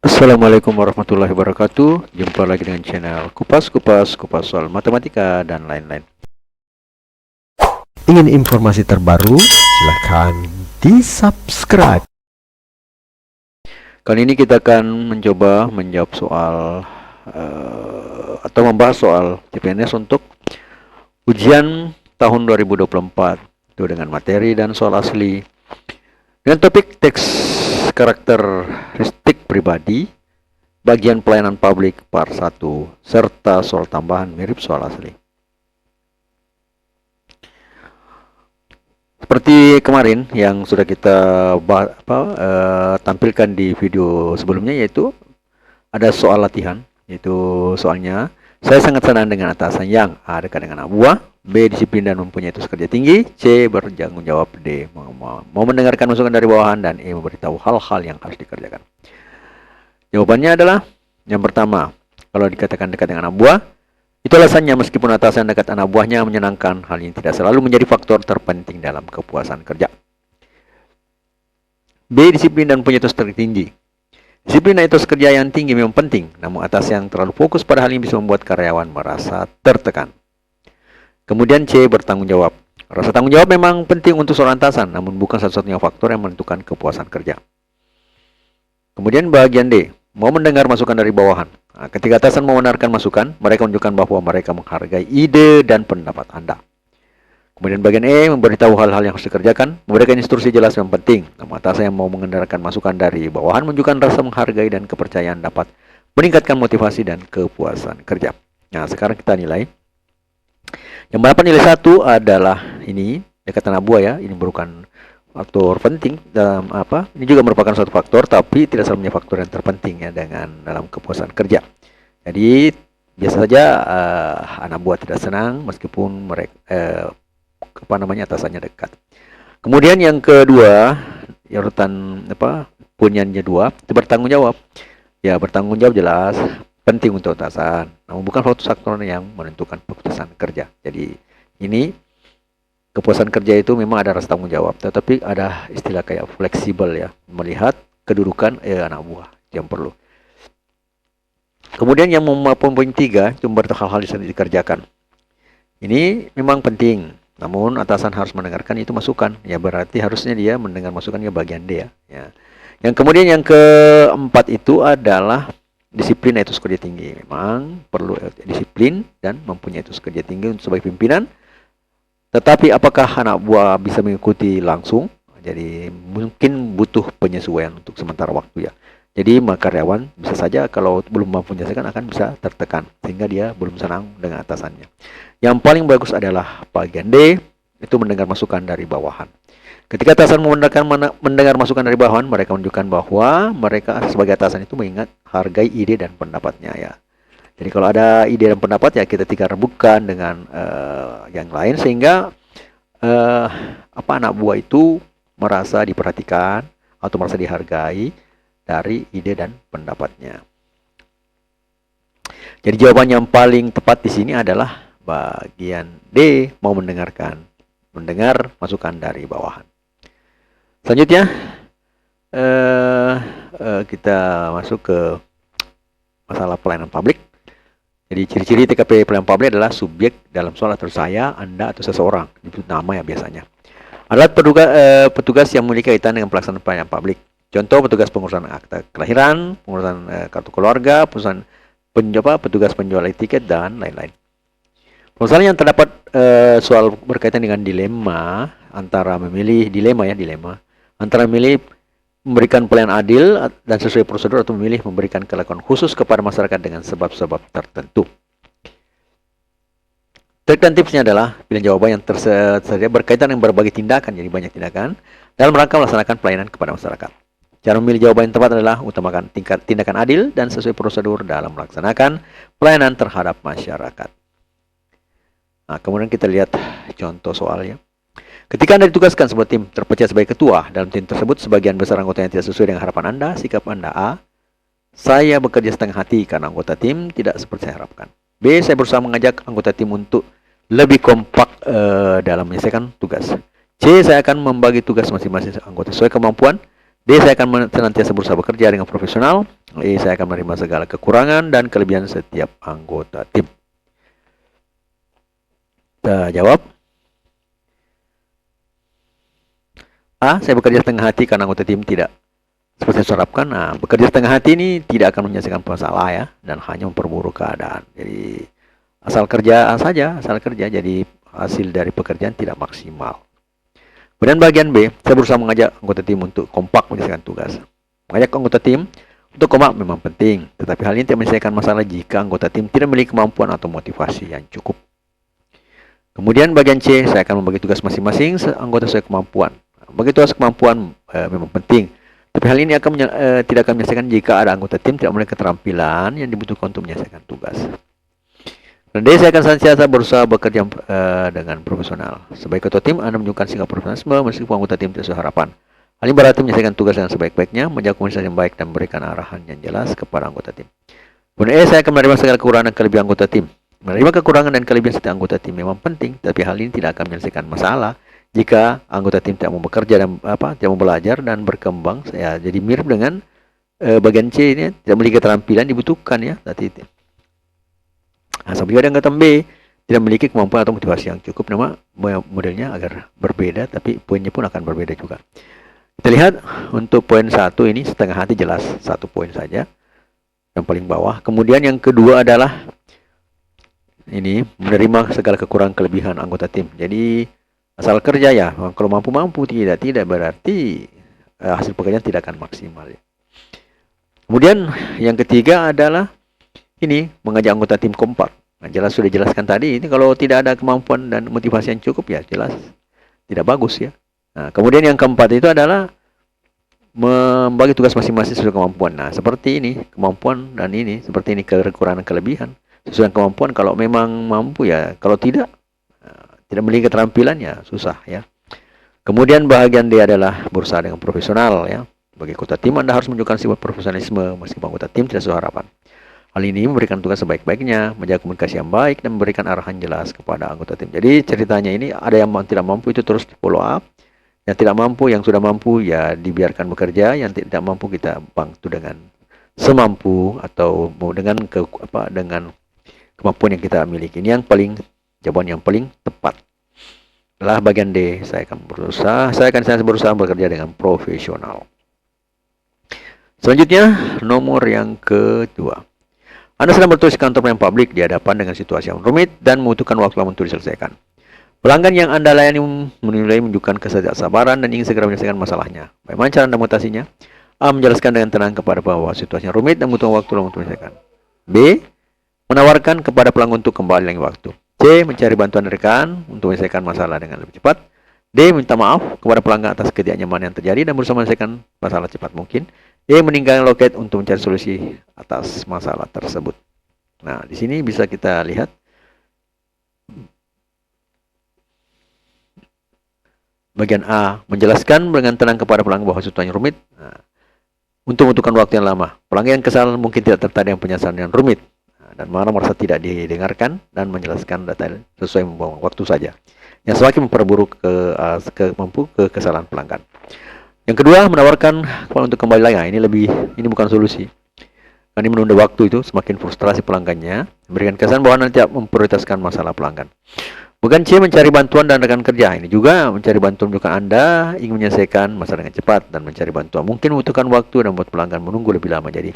Assalamualaikum warahmatullahi wabarakatuh. Jumpa lagi dengan channel Kupas soal matematika dan lain-lain. Ingin informasi terbaru? Silahkan di-subscribe. Kali ini kita akan mencoba menjawab soal atau membahas soal CPNS untuk ujian tahun 2024 itu dengan materi dan soal asli dengan topik teks karakteristik pribadi bagian pelayanan publik part 1 serta soal tambahan mirip soal asli. Seperti kemarin yang sudah kita tampilkan di video sebelumnya, yaitu ada soal latihan, yaitu soalnya saya sangat senang dengan atasan yang A dekat dengan anak buah, B disiplin dan mempunyai etos kerja tinggi, C bertanggung jawab, D mau mendengarkan masukan dari bawahan, dan E memberitahu hal-hal yang harus dikerjakan. Jawabannya adalah yang pertama, kalau dikatakan dekat dengan anak buah, itu alasannya meskipun atasan dekat anak buahnya menyenangkan, hal ini tidak selalu menjadi faktor terpenting dalam kepuasan kerja. B. Disiplin dan punya etos tertinggi. Disiplin dan etos kerja yang tinggi memang penting, namun atasan yang terlalu fokus pada hal ini bisa membuat karyawan merasa tertekan. Kemudian C. Bertanggung jawab. Rasa tanggung jawab memang penting untuk seorang atasan, namun bukan satu-satunya faktor yang menentukan kepuasan kerja. Kemudian bagian D. Mau mendengar masukan dari bawahan. Nah, ketika atasan membenarkan masukan, mereka menunjukkan bahwa mereka menghargai ide dan pendapat Anda. Kemudian bagian E, memberitahu hal-hal yang harus dikerjakan, memberikan instruksi jelas yang penting. Namun atasan yang mau mendengarkan masukan dari bawahan menunjukkan rasa menghargai dan kepercayaan dapat meningkatkan motivasi dan kepuasan kerja. Nah, sekarang kita nilai. Yang mendapat nilai 1 adalah ini, dekat anak buah ya, ini merupakan faktor penting dalam ini juga merupakan suatu faktor, tapi tidak selalu menjadi faktor yang terpenting ya dalam kepuasan kerja. Jadi biasa saja anak buah tidak senang meskipun mereka atasannya dekat. Kemudian yang kedua, urutan punyanya 2 itu bertanggung jawab. Ya, bertanggung jawab jelas penting untuk atasan, namun bukan faktor yang menentukan keputusan kerja. Jadi ini kepuasan kerja itu memang ada rasa tanggung jawab, tetapi ada istilah kayak fleksibel ya, melihat kedudukan anak buah yang perlu. Kemudian yang poin 3, cuma hal-hal yang dikerjakan. Ini memang penting, namun atasan harus mendengarkan itu masukan. Ya berarti harusnya dia mendengar masukan ke bagian D ya. Yang kemudian yang keempat itu adalah disiplin etos kerja tinggi. Memang perlu disiplin dan mempunyai etos kerja tinggi untuk sebagai pimpinan. Tetapi apakah anak buah bisa mengikuti langsung? Jadi mungkin butuh penyesuaian untuk sementara waktu ya. Jadi karyawan bisa saja kalau belum mampu menyelesaikan akan bisa tertekan sehingga dia belum senang dengan atasannya. Yang paling bagus adalah bagian D, itu mendengar masukan dari bawahan. Ketika atasan mendengar masukan dari bawahan, mereka menunjukkan bahwa mereka sebagai atasan itu mengingat hargai ide dan pendapatnya ya. Jadi kalau ada ide dan pendapat ya kita tinggal rembukan dengan yang lain sehingga anak buah itu merasa diperhatikan atau merasa dihargai dari ide dan pendapatnya. Jadi jawaban yang paling tepat di sini adalah bagian D, mau mendengar masukan dari bawahan. Selanjutnya kita masuk ke masalah pelayanan publik. Jadi ciri-ciri TKP pelayanan publik adalah subjek dalam soal atau saya, Anda, atau seseorang. Disebut nama ya biasanya. Adalah petugas yang memiliki kaitan dengan pelaksanaan pelayanan publik. Contoh petugas pengurusan akta kelahiran, pengurusan kartu keluarga, petugas penjual tiket, dan lain-lain. Misalnya yang terdapat soal berkaitan dengan dilema antara memilih memberikan pelayanan adil dan sesuai prosedur atau memilih memberikan kelakuan khusus kepada masyarakat dengan sebab-sebab tertentu. Trik dan tipsnya adalah pilihan jawaban yang tersedia berkaitan dengan berbagai tindakan, jadi banyak tindakan dalam rangka melaksanakan pelayanan kepada masyarakat. Cara memilih jawaban yang tepat adalah utamakan tindakan adil dan sesuai prosedur dalam melaksanakan pelayanan terhadap masyarakat. Nah, kemudian kita lihat contoh soalnya. Ketika Anda ditugaskan sebuah tim terpecah sebagai ketua, dalam tim tersebut sebagian besar anggota yang tidak sesuai dengan harapan Anda, sikap Anda A. Saya bekerja setengah hati karena anggota tim tidak seperti saya harapkan. B. Saya berusaha mengajak anggota tim untuk lebih kompak dalam menyelesaikan tugas. C. Saya akan membagi tugas masing-masing anggota sesuai kemampuan. D. Saya akan senantiasa berusaha bekerja dengan profesional. E. Saya akan menerima segala kekurangan dan kelebihan setiap anggota tim. Kita jawab. A. Saya bekerja setengah hati karena anggota tim tidak seperti yang saya harapkan. Nah, bekerja setengah hati ini tidak akan menyelesaikan masalah ya, dan hanya memperburuk keadaan. Jadi asal kerja saja, asal kerja, jadi hasil dari pekerjaan tidak maksimal. Kemudian bagian B, saya berusaha mengajak anggota tim untuk kompak menyelesaikan tugas. Mengajak anggota tim untuk kompak memang penting, tetapi hal ini tidak menyelesaikan masalah jika anggota tim tidak memiliki kemampuan atau motivasi yang cukup. Kemudian bagian C, saya akan membagi tugas masing-masing anggota sesuai kemampuan. Bagi tugas kemampuan memang penting, tapi hal ini tidak akan menyelesaikan jika ada anggota tim tidak memiliki keterampilan yang dibutuhkan untuk menyelesaikan tugas. Dan D, saya akan senantiasa berusaha bekerja dengan profesional. Sebagai ketua tim, Anda menunjukkan sikap profesionalisme meskipun anggota tim tidak sesuai harapan. Hal ini berarti menyelesaikan tugas dengan sebaik-baiknya, menjaga komunikasi yang baik, dan memberikan arahan yang jelas kepada anggota tim. Kemudian E, saya akan menerima segala kekurangan dan kelebihan anggota tim. Menerima kekurangan dan kelebihan setiap anggota tim memang penting, tapi hal ini tidak akan menyelesaikan masalah jika anggota tim tidak mau bekerja dan tidak mau belajar dan berkembang. Ya, jadi mirip dengan bagian C ini, tidak memiliki keterampilan dibutuhkan ya. Nah, sama juga dengan anggota B, tidak memiliki kemampuan atau motivasi yang cukup. Nama modelnya agar berbeda, tapi poinnya pun akan berbeda juga. Kita lihat untuk poin 1 ini setengah hati jelas, 1 poin saja, yang paling bawah. Kemudian yang kedua adalah ini menerima segala kekurangan kelebihan anggota tim. Jadi asal kerja ya, kalau mampu-mampu, tidak berarti hasil pekerjaan tidak akan maksimal ya. Kemudian yang ketiga adalah ini mengajak anggota tim kompak. Nah, jelas sudah jelaskan tadi, ini kalau tidak ada kemampuan dan motivasi yang cukup ya jelas tidak bagus ya. Nah, kemudian yang keempat itu adalah membagi tugas masing-masing sesuai kemampuan. Nah, seperti ini kemampuan dan ini seperti ini kekurangan kelebihan sesuai kemampuan. Kalau memang mampu ya, kalau tidak memiliki keterampilan ya susah ya. Kemudian bagian D adalah berusaha dengan profesional ya. Bagi anggota tim, Anda harus menunjukkan sifat profesionalisme meskipun anggota tim tidak sesuai harapan. Hal ini memberikan tugas sebaik-baiknya, menjaga komunikasi yang baik, dan memberikan arahan jelas kepada anggota tim. Jadi ceritanya ini ada yang tidak mampu itu terus di follow up. Yang tidak mampu, yang sudah mampu ya dibiarkan bekerja. Yang tidak mampu kita bantu dengan semampu atau dengan kemampuan yang kita miliki. Ini yang paling jawaban yang paling tepat. Adalah bagian D. Saya akan berusaha bekerja dengan profesional. Selanjutnya nomor yang kedua. Anda sedang bertugas di kantor pelayanan publik di hadapan dengan situasi yang rumit dan membutuhkan waktu lama untuk diselesaikan. Pelanggan yang Anda layani menilai menunjukkan ketidaksabaran dan ingin segera menyelesaikan masalahnya. Bagaimana cara Anda mengatasinya? A. Menjelaskan dengan tenang kepada bahwa situasinya rumit dan membutuhkan waktu lama untuk menyelesaikan. B. Menawarkan kepada pelanggan untuk kembali lagi waktu. C. Mencari bantuan rekan untuk menyelesaikan masalah dengan lebih cepat. D. Minta maaf kepada pelanggan atas ketidaknyamanan yang terjadi dan berusaha menyelesaikan masalah cepat mungkin. E. Meninggalkan loket untuk mencari solusi atas masalah tersebut. Nah, di sini bisa kita lihat bagian A, menjelaskan dengan tenang kepada pelanggan bahwa situasinya rumit. Nah, untuk membutuhkan waktu yang lama. Pelanggan yang kesal mungkin tidak tertarik dengan penjelasan yang rumit. Dan merasa tidak didengarkan dan menjelaskan detail sesuai membuang waktu saja. Yang semakin memperburuk kesalahan pelanggan. Yang kedua, menawarkan untuk kembali lagi. Nah, ini bukan solusi. Ini menunda waktu itu semakin frustrasi pelanggannya, memberikan kesan bahwa Anda tidak memprioritaskan masalah pelanggan. Bukan C, mencari bantuan dan rekan kerja. Ini juga mencari bantuan menunjukkan Anda ingin menyelesaikan masalah dengan cepat dan mencari bantuan. Mungkin membutuhkan waktu dan membuat pelanggan menunggu lebih lama. Jadi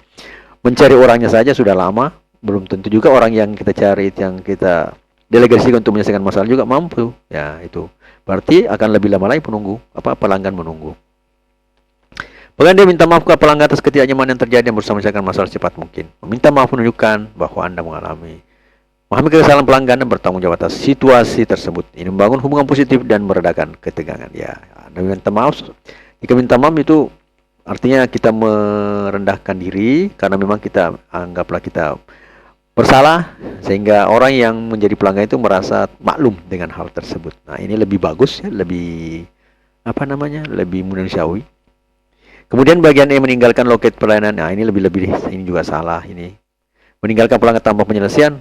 mencari orangnya saja sudah lama, belum tentu juga orang yang kita cari, yang kita delegasikan untuk menyelesaikan masalah juga mampu. Ya, itu berarti akan lebih lama lagi pelanggan menunggu. Bahkan dia minta maaf kepada pelanggan atas ketidaknyamanan yang terjadi dan berusaha menyelesaikan masalah secepat mungkin. Meminta maaf menunjukkan bahwa Anda memahami kesalahan pelanggan dan bertanggung jawab atas situasi tersebut. Ini membangun hubungan positif dan meredakan ketegangan. Ya, Anda minta maaf. Jika minta maaf itu artinya kita merendahkan diri karena memang kita anggaplah kita bersalah, sehingga orang yang menjadi pelanggan itu merasa maklum dengan hal tersebut. Nah, ini lebih bagus ya, lebih lebih manusiawi. Kemudian bagian E, meninggalkan loket pelayanan. Nah, ini ini juga salah ini. Meninggalkan pelanggan tanpa penyelesaian,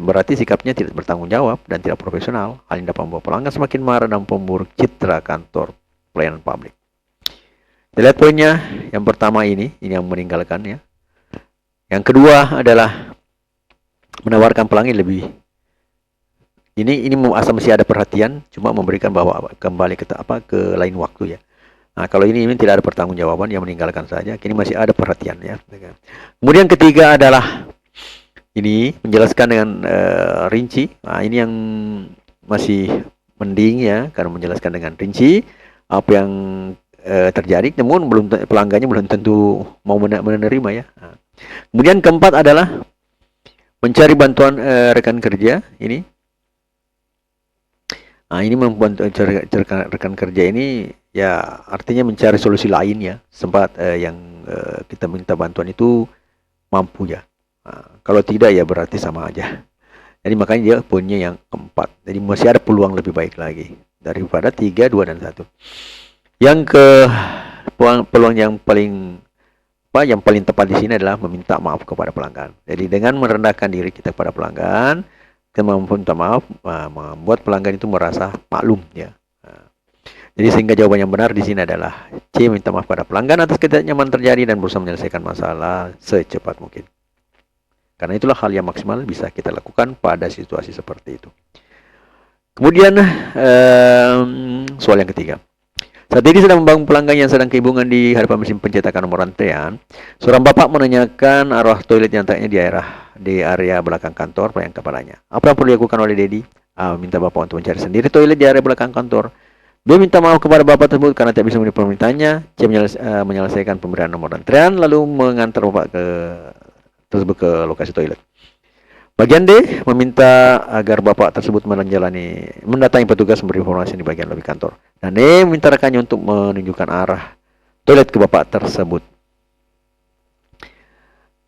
berarti sikapnya tidak bertanggung jawab dan tidak profesional. Hal ini dapat membuat pelanggan semakin marah dan memburuk citra kantor pelayanan publik. Kita lihat poinnya. Yang pertama ini yang meninggalkan ya. Yang kedua adalah menawarkan pelangi lebih. Ini asal masih ada perhatian, cuma memberikan bahwa kembali ke lain waktu ya. Nah, kalau ini tidak ada pertanggungjawaban, yang meninggalkan saja. Kini masih ada perhatian ya. Kemudian ketiga adalah ini menjelaskan dengan rinci. Nah, ini yang masih mending ya, karena menjelaskan dengan rinci apa yang terjadi, namun pelanggannya belum tentu mau menerima ya. Nah, kemudian keempat adalah mencari bantuan rekan kerja ini. Nah, ini membantu rekan kerja ini ya, artinya mencari solusi lain ya, sempat yang kita minta bantuan itu mampu ya. Nah, kalau tidak ya berarti sama aja. Jadi makanya dia poinnya yang keempat. Jadi masih ada peluang lebih baik lagi daripada 3, 2, dan 1. Yang peluang yang paling tepat di sini adalah meminta maaf kepada pelanggan. Jadi dengan merendahkan diri kita kepada pelanggan, kemampuan minta maaf membuat pelanggan itu merasa maklum ya. Jadi sehingga jawaban yang benar di sini adalah C, minta maaf pada pelanggan atas ketidaknyamanan terjadi dan berusaha menyelesaikan masalah secepat mungkin. Karena itulah hal yang maksimal bisa kita lakukan pada situasi seperti itu. Kemudian soal yang ketiga. Saat ini sedang membangun pelanggan yang sedang kebingungan di hadapan mesin pencetakan nomor antrean. Seorang bapak menanyakan arah toilet yang letaknya di area belakang kantor pelayan kepadanya. Apa yang perlu dilakukan oleh Dedi? Minta bapak untuk mencari sendiri toilet di area belakang kantor. B, minta maaf kepada bapak tersebut karena tidak bisa memenuhi permintaannya. C, menyelesaikan pemberian nomor antrean lalu mengantar bapak tersebut ke lokasi toilet. Bagian D, meminta agar bapak tersebut mendatangi petugas memberi informasi di bagian lobi kantor. Dan E, meminta rekannya untuk menunjukkan arah toilet ke bapak tersebut.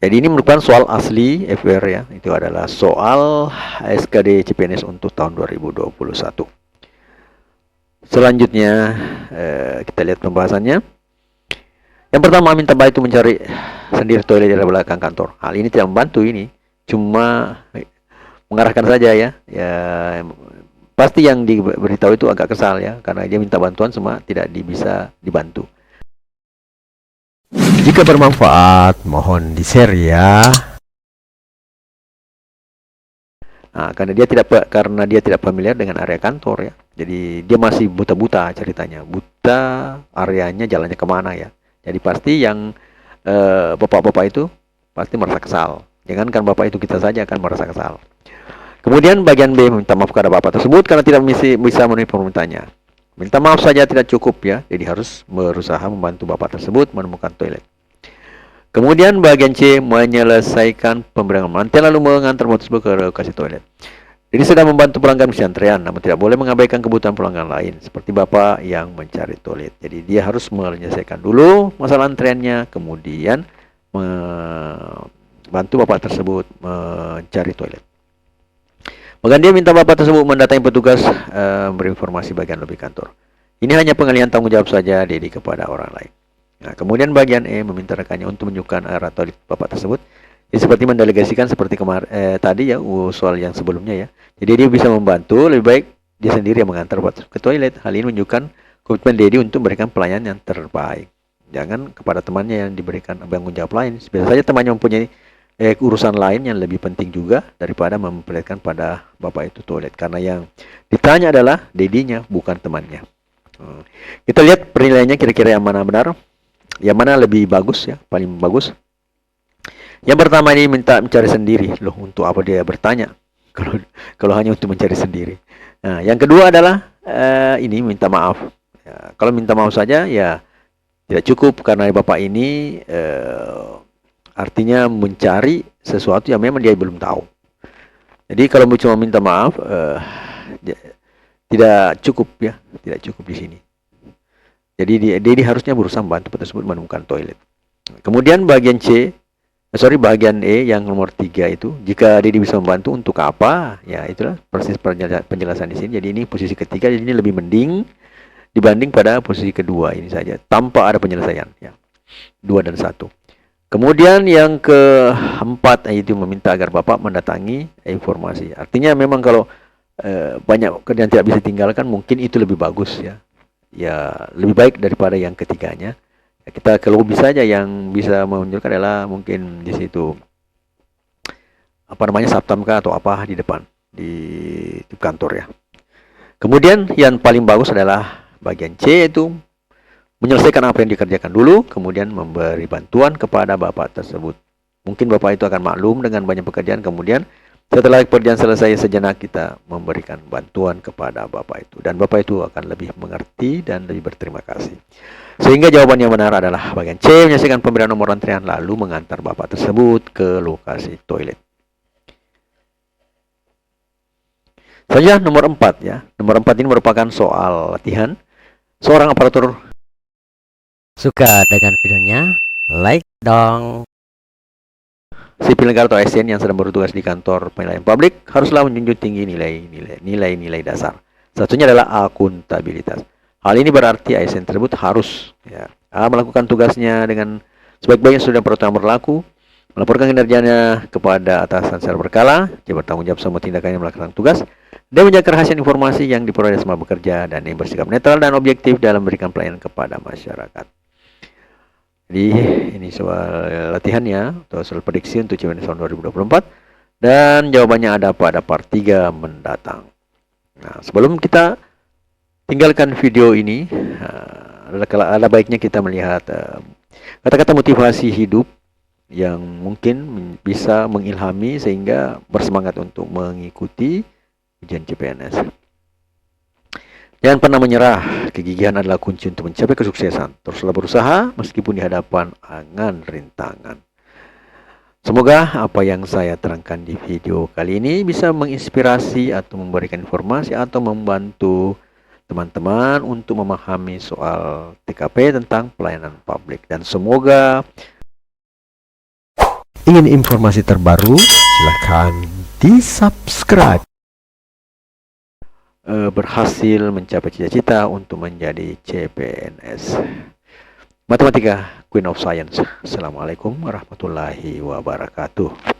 Jadi ini merupakan soal asli FWR ya. Itu adalah soal SKD CPNS untuk tahun 2021. Selanjutnya kita lihat pembahasannya. Yang pertama, minta bapak itu mencari sendiri toilet di belakang kantor. Hal ini tidak membantu ini. Cuma mengarahkan saja ya. Ya pasti yang diberitahu itu agak kesal ya, karena dia minta bantuan semua tidak bisa dibantu. Jika bermanfaat, mohon di-share ya. Nah, karena dia tidak familiar dengan area kantor ya. Jadi dia masih buta-buta ceritanya. Buta areanya, jalannya kemana ya. Jadi pasti yang bapak-bapak itu pasti merasa kesal. Jangankan bapak itu, kita saja akan merasa kesal. Kemudian bagian B, minta maaf kepada bapak tersebut karena tidak bisa memenuhi permintaannya. Minta maaf saja tidak cukup ya, jadi harus berusaha membantu bapak tersebut menemukan toilet. Kemudian bagian C, menyelesaikan pemberian mantel lalu mengantar bapak tersebut ke lokasi toilet. Jadi sudah membantu pelanggan misi antrean, namun tidak boleh mengabaikan kebutuhan pelanggan lain, seperti bapak yang mencari toilet. Jadi dia harus menyelesaikan dulu masalah antreannya, kemudian bantu bapak tersebut mencari toilet. Bahkan dia minta bapak tersebut mendatangi petugas berinformasi bagian lobi kantor. Ini hanya pengalihan tanggung jawab saja Dedi kepada orang lain. Nah, kemudian bagian E, meminta rekannya untuk menunjukkan arah toilet bapak tersebut. Jadi seperti mendelegasikan seperti tadi ya, soal yang sebelumnya ya. Jadi dia bisa membantu, lebih baik dia sendiri yang mengantar bapak ke toilet. Hal ini menunjukkan komitmen Dedi untuk memberikan pelayanan yang terbaik. Jangan kepada temannya yang diberikan tanggung jawab lain. Biasa saja temannya mempunyai urusan lain yang lebih penting juga daripada memperlihatkan pada bapak itu toilet. Karena yang ditanya adalah dedinya, bukan temannya. Kita lihat penilaiannya kira-kira yang mana benar, yang mana lebih bagus ya, paling bagus. Yang pertama ini minta mencari sendiri. Loh, untuk apa dia bertanya kalau hanya untuk mencari sendiri. Nah, yang kedua adalah ini minta maaf. Ya, kalau minta maaf saja ya tidak cukup, karena bapak ini artinya mencari sesuatu yang memang dia belum tahu. Jadi kalau cuma minta maaf tidak cukup ya, tidak cukup di sini. Jadi dia harusnya berusaha membantu tersebut menemukan toilet. Kemudian bagian bagian E yang nomor 3 itu, jika dia bisa membantu untuk apa? Ya itulah persis penjelasan di sini. Jadi ini posisi ketiga, jadi ini lebih mending dibanding pada posisi kedua ini saja, tanpa ada penyelesaian ya. 2 dan 1. Kemudian yang keempat itu meminta agar bapak mendatangi informasi. Artinya memang kalau banyak kerjaan tidak bisa ditinggalkan, mungkin itu lebih bagus ya. Ya lebih baik daripada yang ketiganya. Kita ke lobby saja, yang bisa menunjukkan adalah mungkin di situ apa namanya, Saptam kah atau apa di depan di kantor ya. Kemudian yang paling bagus adalah bagian C, yaitu menyelesaikan apa yang dikerjakan dulu, kemudian memberi bantuan kepada bapak tersebut. Mungkin bapak itu akan maklum dengan banyak pekerjaan, kemudian setelah pekerjaan selesai sejenak kita memberikan bantuan kepada bapak itu. Dan bapak itu akan lebih mengerti dan lebih berterima kasih. Sehingga jawaban yang benar adalah bagian C, menyelesaikan pemberian nomor antrian lalu mengantar bapak tersebut ke lokasi toilet. Saja nomor 4 ya. Nomor 4 ini merupakan soal latihan. Seorang aparatur Suka dengan videonya? Like dong. sipil negara atau ASN yang sedang bertugas di kantor penilaian publik haruslah menjunjung tinggi nilai-nilai dasar. Satunya adalah akuntabilitas. Hal ini berarti ASN tersebut harus ya, melakukan tugasnya dengan sebaik-baiknya sudah peraturan berlaku, melaporkan kinerjanya kepada atasan secara berkala, dia bertanggung jawab semua tindakannya melaksanakan tugas, dan menjaga kerahasiaan informasi yang diperoleh selama bekerja, dan yang bersikap netral dan objektif dalam memberikan pelayanan kepada masyarakat. Jadi ini soal latihannya atau soal prediksi untuk CPNS tahun 2024, dan jawabannya ada pada part 3 mendatang. Nah, sebelum kita tinggalkan video ini, ada baiknya kita melihat kata-kata motivasi hidup yang mungkin bisa mengilhami sehingga bersemangat untuk mengikuti ujian CPNS. Jangan pernah menyerah, kegigihan adalah kunci untuk mencapai kesuksesan. Teruslah berusaha meskipun di hadapan angan rintangan. Semoga apa yang saya terangkan di video kali ini bisa menginspirasi atau memberikan informasi atau membantu teman-teman untuk memahami soal TKP tentang pelayanan publik. Dan semoga Ingin informasi terbaru? Silakan di-subscribe. berhasil mencapai cita-cita untuk menjadi CPNS. Matematika, Queen of Science. Assalamualaikum warahmatullahi wabarakatuh.